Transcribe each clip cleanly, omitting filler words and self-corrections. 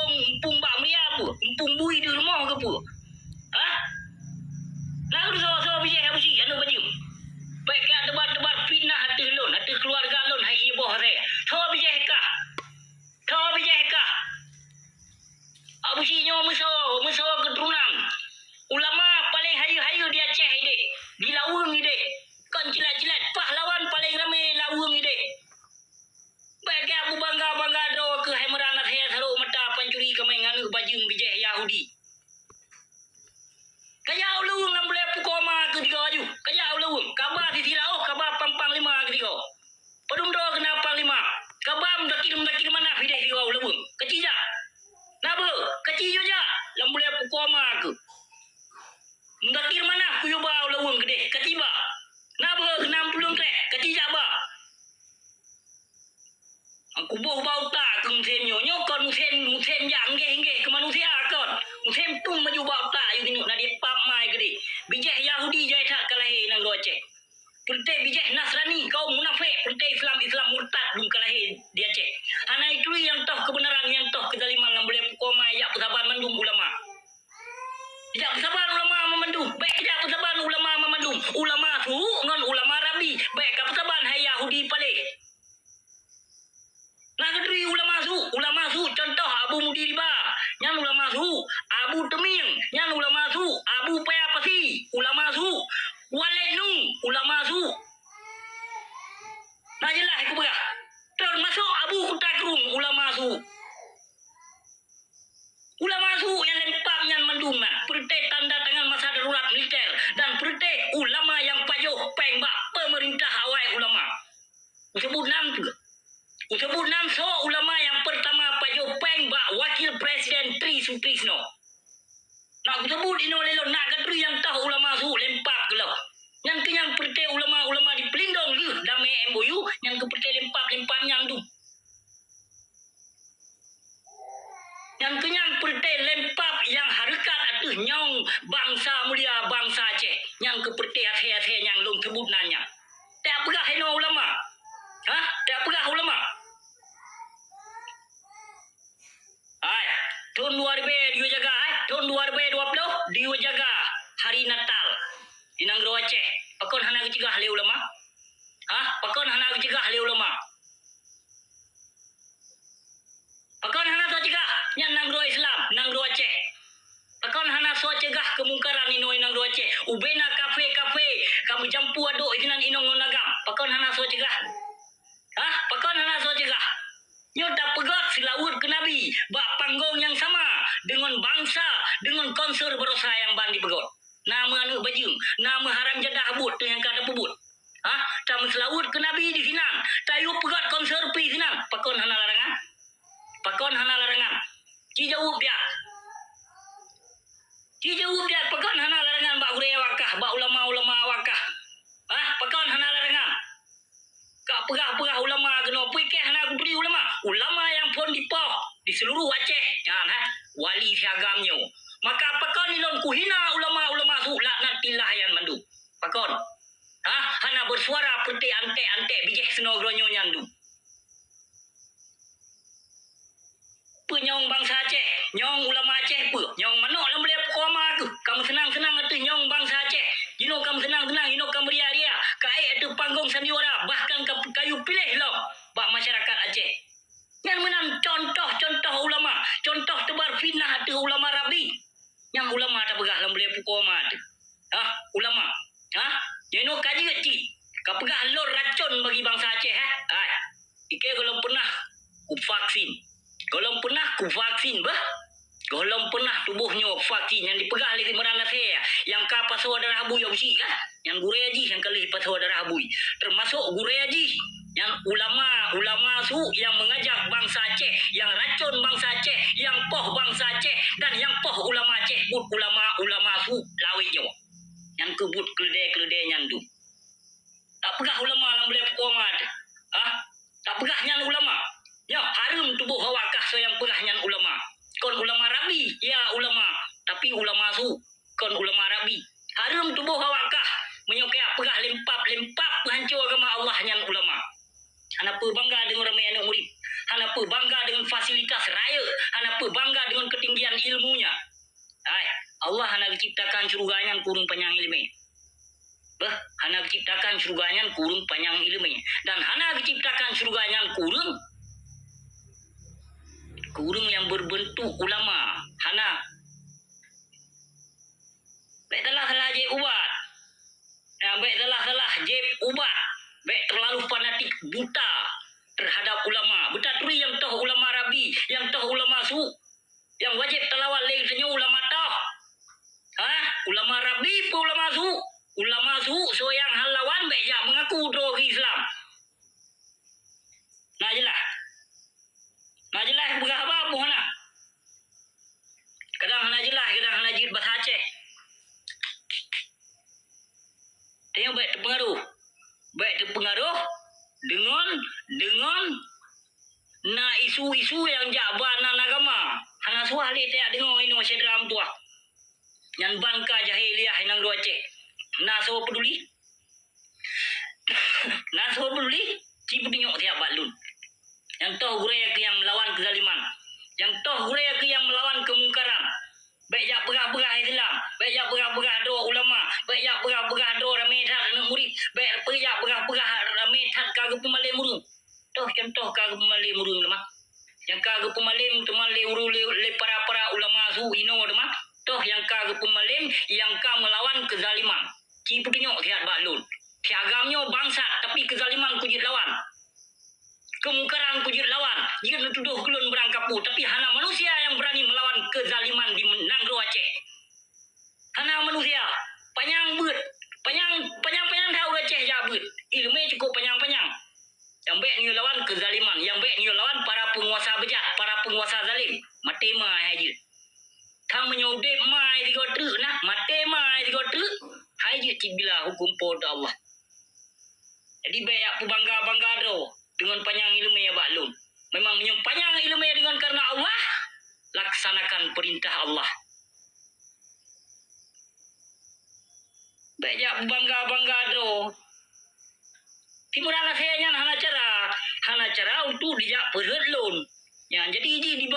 empung bak meria apa? Empung bui di rumah ke apa? Ha? Nah, tu so bijak habusi anu baju. Baik ka debat fitnah hati lon, hati keluarga lon hai ibu saya. So bijak ka. So bijak ka. Abusi nyo muso keturunan. Ulama paling hayu-hayu di Aceh ide. Di Lawung ide. Kon cilat-cilat pahlawan paling ramai Lawung ide. Baik aku bangga do ke hemerana saya taruh mata pencuri kemengan baju bijak Yahudi. Kaya ulung nam boleh pukoma ketiga aju. Kaya ulung kabar di Tirau, kabar pampang lima ketiga. Pedumdo kena pang lima. Kabam dakir mana fideh ketiga ulung. Kecil ja. Nabo, kecil je. Lam boleh pukoma ke. Dakir mana kuyuba ulung gede. Kecil ba. Nabo kena pulung krek. Kecil ja ba. Aku boh bau tak ke musim nyo kon musim yang hingge ke manusia kon musim tung maju bau tak you tengok nak dia pap mai gede bijah Yahudi jai tak kalahi nang Aceh putih bijah Nasrani kaum munafik putih Islam murtad dum kalahi di Aceh ana itu yang toh kebenaran yang toh kezaliman yang boleh pukoma ya sabar mendum ulama tidak sabar ulama memandum baik tidak sabar ulama memandum ulama tu ngon ulama rabi baik ka sabar hai Yahudi pale. Nah kedui ulama su contoh Abu Mudiriba yang ulama su Abu Teming yang ulama su Abu Payapasi ulama su Walenung ulama su nah jelas aku berah termasuk Abu Kutakrung ulama su yang lempar yang mendungan perintah tanda tangan masa darurat militer dan perintah ulama yang pajuh pengbak pemerintah awal ulama disebut nam juga disebut nam so ulama yang pertama pajuh pengbak wakil presiden Tri Sutrisno nak disebut ini oleh lo nak kedui yang tahu ulama su lempar ke lo yang kenyang perintah ulama di pelindung lu damai MOU yang ke perintah lempar yang tu yang kenyang perintah lempap yang harakat atuh nyong bangsa mulia bangsa Aceh yang ke perintah Aceh yang long sebut nanya tak pegah hino ulama tak pegah ulama tahun 2000 dia jaga tahun 2020 dia jaga hari Natal di Nanggro Aceh pakon hana cegah le ulama pakon hana cegah le ulama pakon hana so cegah yang Nanggro Islam Nanggro Aceh pakon hana so cegah kemungkaran ino Nanggro Aceh ubena kafe kamu jampu aduk ikinan inong nagam pakon hana so cegah pakon hana so cegah nyo tak pegat silawut ke Nabi bak panggung yang sama dengan bangsa dengan konser berusaha yang bandi pegot nama anu baju nama haram jadah abut tu yang kada pebut tak selawut ke Nabi di sinan tayu pegat konser pi sinan pakon hana larangan ci jauh dia pakon hana larangan bak guraya wakah bak ulama wakah pakon hana larangan kak pegah ulama kena pikir hana aku beri ulama yang pun dipoh di seluruh Aceh jangan wali siagamnya maka pakon ilon kuhina ulama su laknat tilayan mandu pakon hana bersuara putih ante bijih senogronyo nyandu penyong bangsa Aceh nyong ulama Aceh nyong manok lam boleh pukoma tu kamu senang atu nyong bangsa Aceh jino kamu senang jino kamu ria kai atu panggung sandiwara bahkan kayu pilih lo bak masyarakat Aceh yang menang contoh ulama contoh tebar fitnah atu ulama rabi yang ulama tak pegah lam boleh pukoma tu ulama jino kaji kecil ka pegah lor racun bagi bangsa Aceh ike kalau pernah vaksin golong pernah tubuhnya vaksin yang dipegang oleh merana saya yang kapas darah habui yang besi yang gurei haji yang kali pas darah habui termasuk gurei haji yang ulama su yang mengajak bangsa Aceh yang racun bangsa Aceh yang poh bangsa Aceh dan yang poh ulama Aceh but ulama su lawitnya yang kebut keledai nyandu tak pegah ulama yang boleh komat tak pegah nyan ulama ya harum tubuh hawakah so yang pegah nyan ulama kon ulama rabi ya ulama tapi ulama su kon ulama rabi harum tubuh hawakah menyokek pegah lempap hancur agama Allah nyan ulama anak bangga dengan ramai anak murid Hanapa bangga dengan fasilitas raya. Hanapa bangga dengan ketinggian ilmunya. Allah hana ciptakan syurganya kurung panjang ilmu. Hana ciptakan syurganya kurung panjang ilmu. Dan hana ciptakan syurganya kurung yang berbentuk ulama. Hana. Baik telah je ubat. Baik telah je ubat. Baik terlalu fanatik buta terhadap ulama. Betaturi yang toh ulama rabi, yang toh ulama su, yang wajib telawat lagi senyu ulama toh. Ulama rabi pun ulama su. Ulama su so yang halawan baik jak mengaku dro Islam. Nah jelas begah apa hana. Kadang hana jelas, kadang hana jid bahasa Aceh. Tengok baik terpengaruh dengan isu-isu yang jabanan agama. Hana suah le tak dengar ini masih dalam tuah. Yang bangka jahiliyah inang dua Aceh. So peduli. So peduli. Cipu tengok tiap balun. Yang toh guraya ke yang melawan kezaliman. Yang toh guraya ke yang melawan kemungkaran. Baik jak berah-berah Islam, baik jak berah-berah doa ulama, baik jak berah-berah doa ramai tak anak murid, baik jak berah-berah ramai tak kagak pemalai murung. Toh contoh kagak pemalai murung lemah. Yang kagak pemalai temalai uru le para ulama su ino lemah. Toh yang kagak pemalai yang ka melawan kezaliman. Cipu tengok sihat baklun. Piagamnya bangsa tapi kezaliman kujit lawan. Kemungkaran kujit lawan. Jika nutuduh kelun berangkapu. Tapi hana manusia yang berani melawan kezaliman di Nangro Aceh. Hana manusia. Panyang bet. Panyang tahu Aceh jabut. Ilmu cukup panyang-panyang. Yang baik ni lawan kezaliman. Yang baik ni lawan para penguasa bejat. Para penguasa zalim. Mati mai haji. Kang menyodep mai tiga truk nah. Mati mai tiga truk. Haji cibila hukum pada Allah. Jadi baik aku bangga-bangga doh. Dengan panjang ilmu ya baklun. Memang panjang ilmu ya dengan karena Allah. Laksanakan perintah Allah. Baik bangga-bangga doh. Timurana saya nyan hana cara untuk dijak perut lun. Ya, jadi ini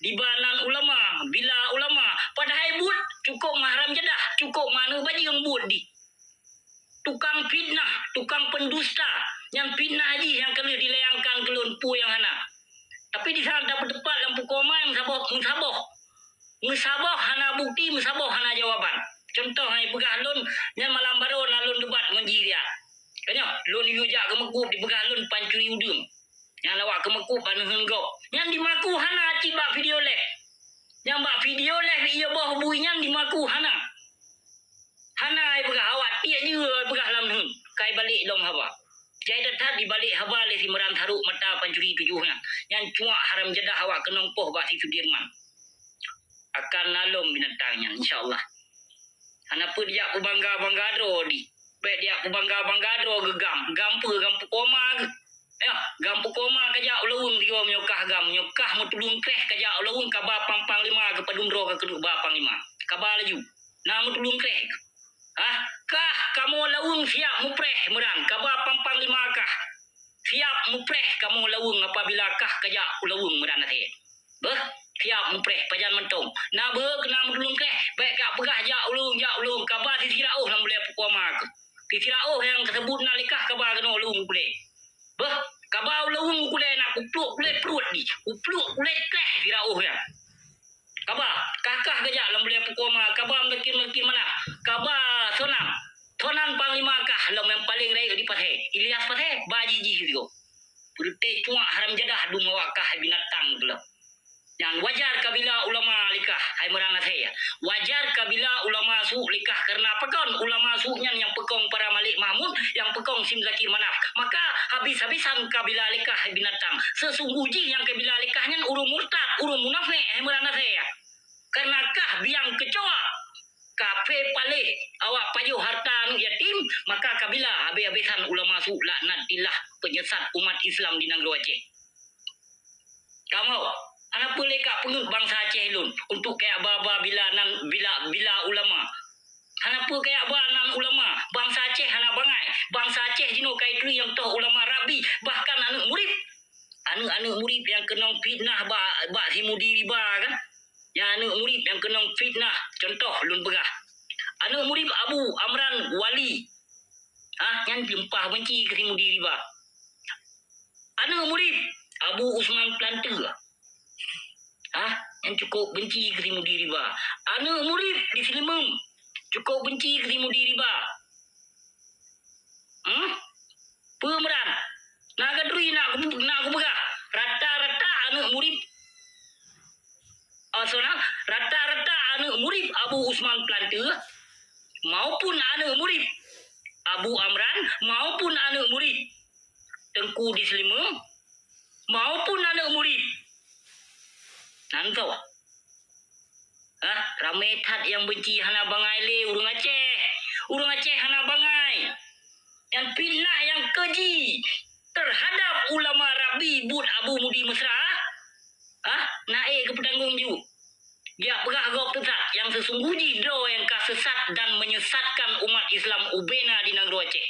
dibanan ulama, bila ulama padahal but cukup mahram jedah, cukup mana bagi yang but di. Tukang fitnah, tukang pendusta, yang fitnah haji yang kena dilayangkan ke lumpu yang hana. Tapi di sana dapat tepat lampu koma yang musabah hana bukti, musabah hana jawaban. Contoh hai pegah lun yang malam baru lun debat menjiria. Kanya lun yujak ke mekup di pegah lun pancuri udung. Yang lawak ke mekup anu henggok. Yang dimaku hana aci bak video leh. Yang bak video leh ia bawah buinya dimaku hana. Hana ai pegah awak tiak je pegah lam heng. Kai balik lom haba. Jai datang di balik haba le si meram tharuk mata pancuri tujuhnya. Yang cuak haram jedah awak kenong poh bak si Sudirman. Akan nalom binatangnya insyaallah. Hanapa dia aku bangga-bangga dro di. Baik dia aku bangga-bangga dro gegam. Gampu koma ke. Ya, gampu koma kajak ulawung tiga menyokah gam. Menyokah mutulung kreh kajak ulawung kabar pampang lima ke padundro ke keduk bapang lima. Kabar laju. Nah mutulung kreh. Kah kamu lawung siap mupreh meran. Kabar pampang lima kah. Siap mupreh kamu lawung apabila kah kajak ulawung meran nanti. Siap mupreh pajan mentong. Nah kena mutulung kreh. Baik kak pegah jak ulung. Kabar tisirauh lam boleh pukoma ke. Tisirauh yang tersebut nalikah kabar kena ulung boleh. Kabar ulung boleh nak upluk boleh perut ni. Upluk boleh kreh tisirauh yang. Kabar kakah kejak lam boleh pukoma. Kabar mungkin mana. Kabar Sonan panglima kah lam yang paling raya di Pathe. Ilyas Pathe baji ji tu. Purte cuak haram jadah dung awak kah binatang tu. Yang wajar kabila ulama likah hai merana saya. Wajar kabila ulama su likah karena pekon ulama su yang pekong para Malik Mahmud, yang pekong Sim Zakir Manaf. Maka habis-habisan kabila likah hai binatang. Sesungguhnya yang kabila likahnya urung murtad, urung munafik hai merana saya. Karena kah biang kecoa kafe palih awak payu harta anu yatim, maka kabila habis-habisan ulama su laknatillah penyesat umat Islam di Nangro Aceh. Kamu kenapa lekak pengut bangsa Aceh lun untuk kayak baba bila ulama. Kenapa kayak nan ulama bangsa Aceh hana bangai. Bangsa Aceh jino kai tu yang toh ulama rabi bahkan anak murid. anak-anak murid yang kena fitnah bak si mudi riba kan. Yang anak murid yang kena fitnah, contoh lun begah. Anak murid Abu Amran Wali. Yang lempah benci ke si mudi riba. Anak murid Abu Usman Planter. Yang cukup benci ke si mudi riba. Anak murid di Selimem cukup benci ke si mudi riba. Pemeran. Nak kadri nak aku begah. Rata-rata anak murid rata-rata anak murid Abu Usman Planter maupun anak murid Abu Amran maupun anak murid Tengku di Selimem maupun anak murid nantau ramai tat yang benci hana bangai le urang Aceh hana bangai yang fitnah yang keji terhadap ulama Rabi Bud Abu Mudi Mesra naik ke pedanggung ju dia pegah gop tetap yang sesungguhnya do yang sesat dan menyesatkan umat Islam ubena di negeri Aceh